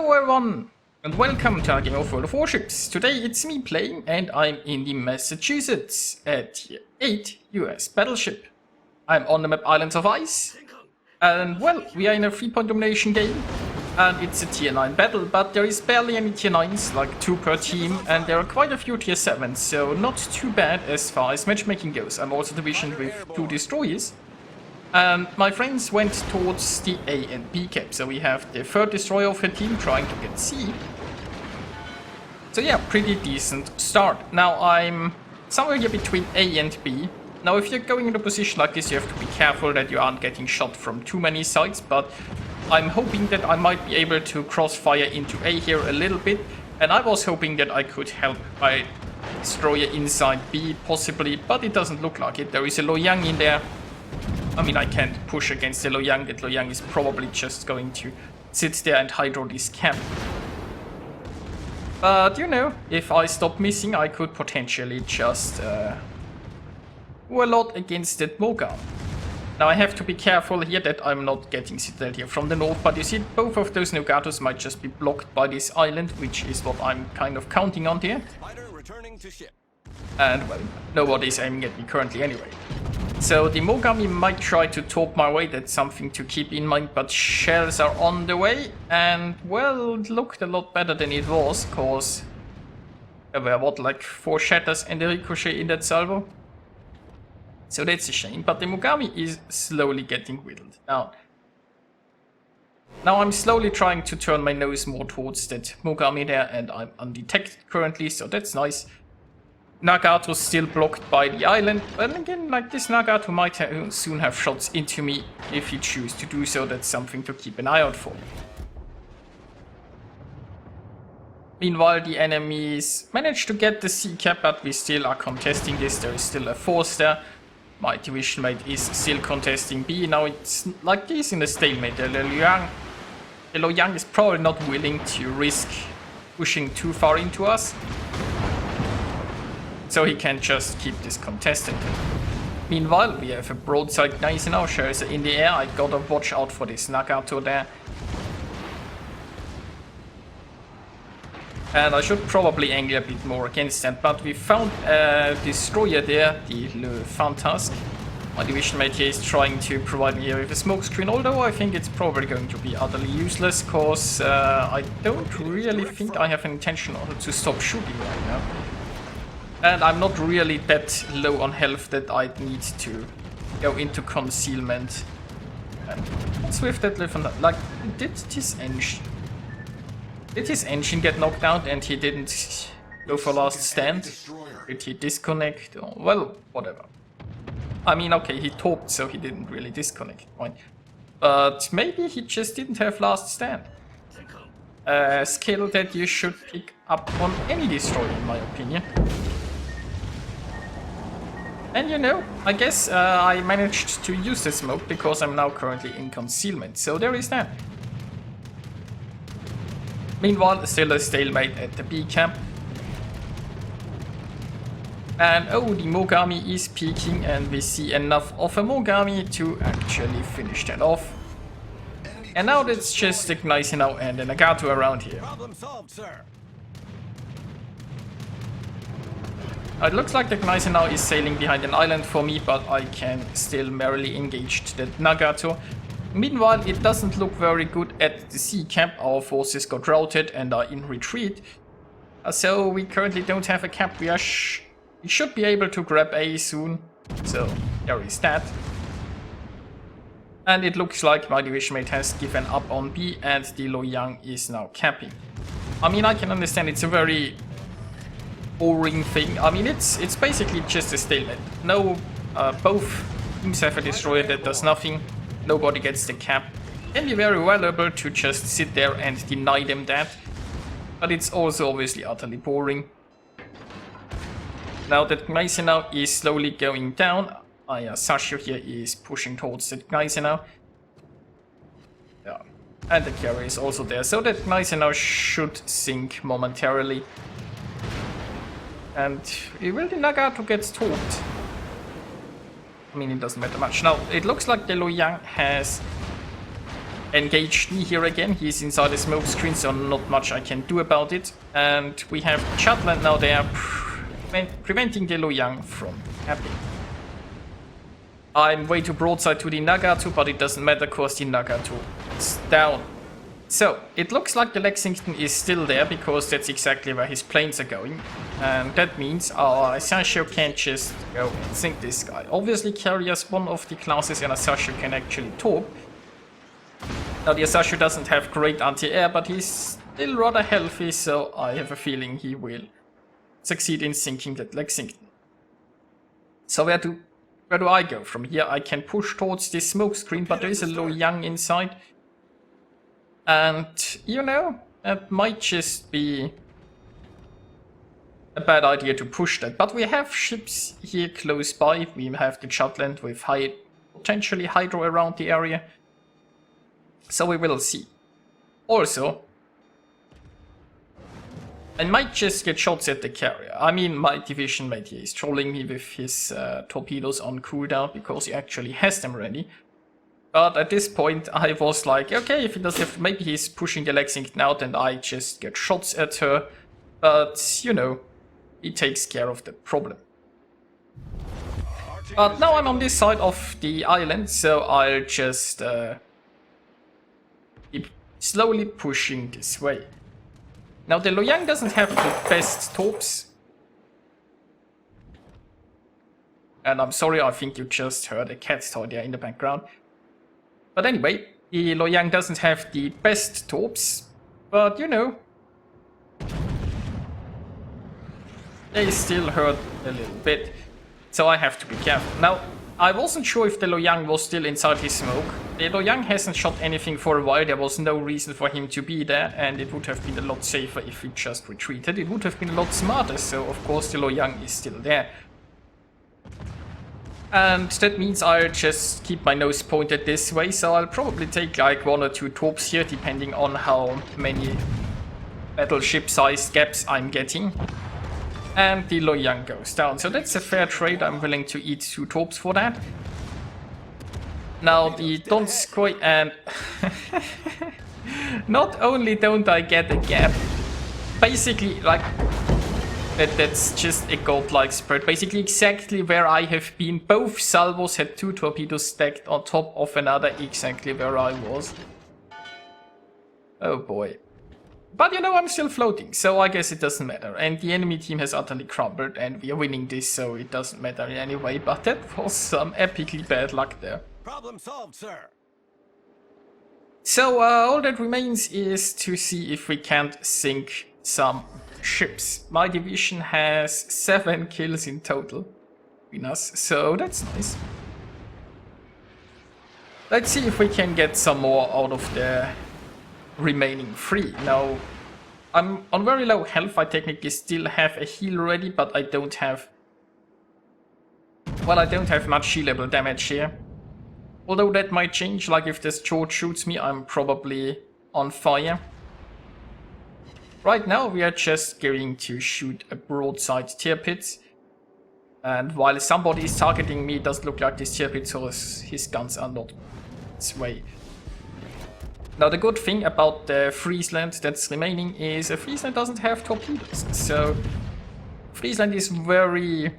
Hello everyone, and welcome to our game of World of Warships. Today it's me playing, and I'm in the Massachusetts at Tier 8 US battleship. I'm on the map Islands of Ice, and well, we are in a 3-point domination game, and it's a Tier 9 battle, but there is barely any Tier 9s, like 2 per team, and there are quite a few Tier 7s, so not too bad as far as matchmaking goes. I'm also divisioned with 2 destroyers. And my friends went towards the A and B cap, so we have the 3rd destroyer of her team trying to get C. So yeah, pretty decent start. Now I'm somewhere here between A and B. Now if you're going in a position like this, you have to be careful that you aren't getting shot from too many sides, but I'm hoping that I might be able to crossfire into A here a little bit, and I was hoping that I could help my destroyer inside B possibly, but it doesn't look like it. There is a Loyang in there. I mean, I can't push against the Loyang. That Loyang is probably just going to sit there and hydro this cap. But, you know, if I stop missing, I could potentially just do a lot against that Mogam. Now, I have to be careful here that I'm not getting citadel here from the north, but you see, both of those Nagatos might just be blocked by this island, which is what I'm kind of counting on there. And, well, nobody's aiming at me currently anyway. So the Mogami might try to torp my way, that's something to keep in mind, but shells are on the way, and well, it looked a lot better than it was, cause there were what, like 4 shatters and a ricochet in that salvo? So that's a shame, but the Mogami is slowly getting whittled. Now I'm slowly trying to turn my nose more towards that Mogami there, and I'm undetected currently, so that's nice. Nagato still blocked by the island, but again, like this Nagato might soon have shots into me if he chooses to do so. That's something to keep an eye out for. Meanwhile, the enemies managed to get the C cap, but we still are contesting this. There is still a force there. My division mate is still contesting B. Now it's like this in a stalemate. The Loyang is probably not willing to risk pushing too far into us, so he can just keep this contested. Meanwhile, we have a broadside Gneisenau shares in the air. I gotta watch out for this Nagato there. And I should probably angle a bit more against that, but we found a destroyer there, the Le Fantasque. My division mate here is trying to provide me here with a smoke screen, although I think it's probably going to be utterly useless, cause I don't really think I have an intention to stop shooting right now. And I'm not really that low on health that I'd need to go into concealment. And what's with that little... Like, did his engine get knocked out and he didn't go for last stand? Did he disconnect? Or, well, whatever. I mean, okay, he torped, so he didn't really disconnect, right? But maybe he just didn't have last stand. A skill that you should pick up on any destroyer, in my opinion. And you know, I guess I managed to use the smoke because I'm now currently in concealment, so there is that. Meanwhile, still a stalemate at the B camp. And oh, the Mogami is peeking, and we see enough of a Mogami to actually finish that off. And now that's just a Gneisenau and a Nagato around here. Problem solved, sir. It looks like the Gneisenau is sailing behind an island for me, but I can still merrily engage that Nagato. Meanwhile, it doesn't look very good at the C camp. Our forces got routed and are in retreat. So we currently don't have a cap. We should be able to grab A soon. So there is that. And it looks like my division mate has given up on B and the Loyang is now capping. I mean, I can understand it's a very boring thing. I mean, it's basically just a stalemate. No, both teams have a destroyer that does nothing. Nobody gets the cap. Can be very valuable to just sit there and deny them that. But it's also obviously utterly boring. Now that Gneisenau is slowly going down, Sashio here is pushing towards that Gneisenau. Yeah, and the carrier is also there, so that Gneisenau should sink momentarily. And will the Nagato get torped? I mean, it doesn't matter much. Now, it looks like the Loyang has engaged me here again. He's inside the smoke screen, so not much I can do about it. And we have Chatland now there, preventing the Loyang from happening. I'm way too broadside to the Nagato, but it doesn't matter because the Nagato is down. So, it looks like the Lexington is still there, because that's exactly where his planes are going. And that means our Asashio can't just go and sink this guy. Obviously, Carrier's one of the classes and Asashio can actually torp. Now, the Asashio doesn't have great anti-air, but he's still rather healthy, so I have a feeling he will succeed in sinking that Lexington. So where do I go? From here I can push towards this smoke screen, but there is a Loyang inside. And, you know, that might just be a bad idea to push that. But we have ships here close by. We have the Jutland with potentially hydro around the area. So we will see. Also, I might just get shots at the carrier. I mean, my division mate here is trolling me with his torpedoes on cooldown because he actually has them ready. But at this point, I was like, okay, if he does have, maybe he's pushing the Lexington out and I just get shots at her. But, you know, he takes care of the problem. But now I'm on this side of the island, so I'll just keep slowly pushing this way. Now, the Loyang doesn't have the best torps. And I'm sorry, I think you just heard a cat's toy there in the background. But anyway, the Loyang doesn't have the best torps, but you know, they still hurt a little bit, so I have to be careful. Now, I wasn't sure if the Loyang was still inside his smoke. The Loyang hasn't shot anything for a while, there was no reason for him to be there, and it would have been a lot safer if he just retreated. It would have been a lot smarter, so of course the Loyang is still there. And that means I'll just keep my nose pointed this way, so I'll probably take like 1 or 2 torps here, depending on how many battleship-sized gaps I'm getting. And the Loyang goes down, so that's a fair trade. I'm willing to eat 2 torps for that. Now the Donskoy and... Not only don't I get a gap, basically like... That's just a godlike spread. Basically exactly where I have been. Both salvos had 2 torpedoes stacked on top of another, exactly where I was. Oh boy. But you know, I'm still floating, so I guess it doesn't matter. And the enemy team has utterly crumbled, and we are winning this, so it doesn't matter in any way. But that was some epically bad luck there. Problem solved, sir. So all that remains is to see if we can't sink some ships. My division has 7 kills in total between us, so that's nice. Let's see if we can get some more out of the remaining 3. Now, I'm on very low health. I technically still have a heal ready, but I don't have... Well, I don't have much shield level damage here. Although that might change, like if this George shoots me, I'm probably on fire. Right now we are just going to shoot a broadside tear pit. And while somebody is targeting me, it doesn't look like this tear pit, so his guns are not its way. Now the good thing about the Friesland that's remaining is Friesland doesn't have torpedoes. So Friesland is very,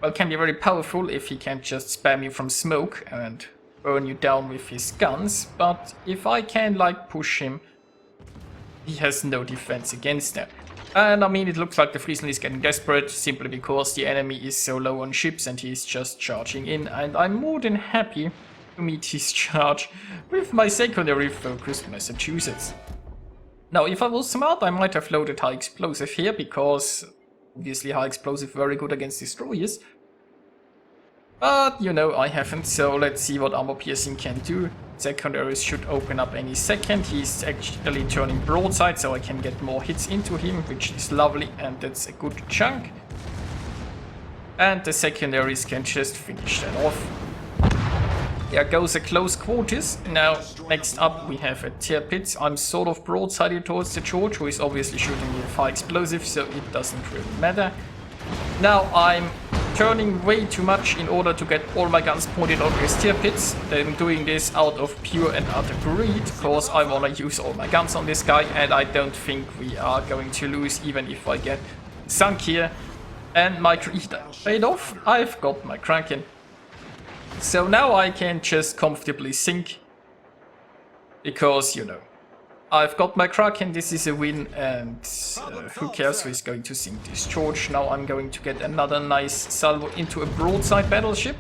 well, can be very powerful if he can just spam you from smoke and burn you down with his guns. But if I can like push him, he has no defense against that. And I mean, it looks like the Friesland is getting desperate simply because the enemy is so low on ships and he's just charging in. And I'm more than happy to meet his charge with my secondary focused Massachusetts. Now, if I was smart, I might have loaded high explosive here because obviously high explosive very good against destroyers. But, you know, I haven't, so let's see what armor piercing can do. Secondaries should open up any second. He's actually turning broadside, so I can get more hits into him, which is lovely, and that's a good chunk. And the secondaries can just finish that off. There goes a close quarters. Now, next up we have a tear pit. I'm sort of broadsided towards the George, who is obviously shooting with high explosive, so it doesn't really matter. Now I'm turning way too much in order to get all my guns pointed on his tier pits. I'm doing this out of pure and utter greed, because I wanna use all my guns on this guy, and I don't think we are going to lose even if I get sunk here. And my greed paid off. I've got my Kraken. So now I can just comfortably sink, because, you know, I've got my Kraken, this is a win, and who cares who is going to sink this George. Now I'm going to get another nice salvo into a broadside battleship.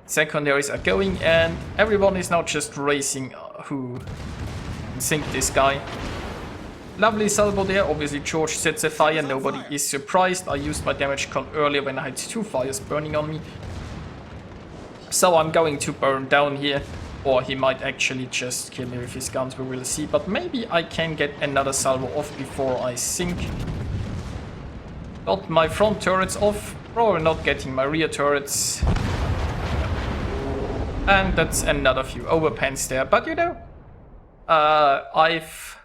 Secondaries are going, and everyone is now just racing who can sink this guy. Lovely salvo there. Obviously George sets a fire, nobody is surprised. I used my damage con earlier when I had 2 fires burning on me. So I'm going to burn down here. Or he might actually just kill me with his guns, we will see. But maybe I can get another salvo off before I sink. Got my front turrets off. Probably not getting my rear turrets. And that's another few overpens there. But you know, I've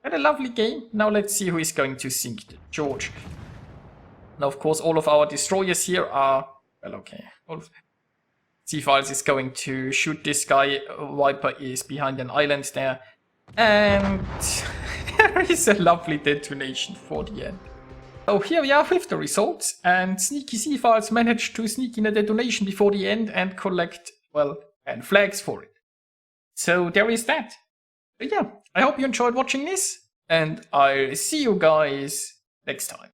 had a lovely game. Now let's see who is going to sink the George. Now of course all of our destroyers here are... Well, okay. C-Files is going to shoot this guy. Viper is behind an island there. And there is a lovely detonation for the end. So here we are with the results. And Sneaky C-Files managed to sneak in a detonation before the end and collect, well, 10 flags for it. So there is that. But yeah, I hope you enjoyed watching this. And I'll see you guys next time.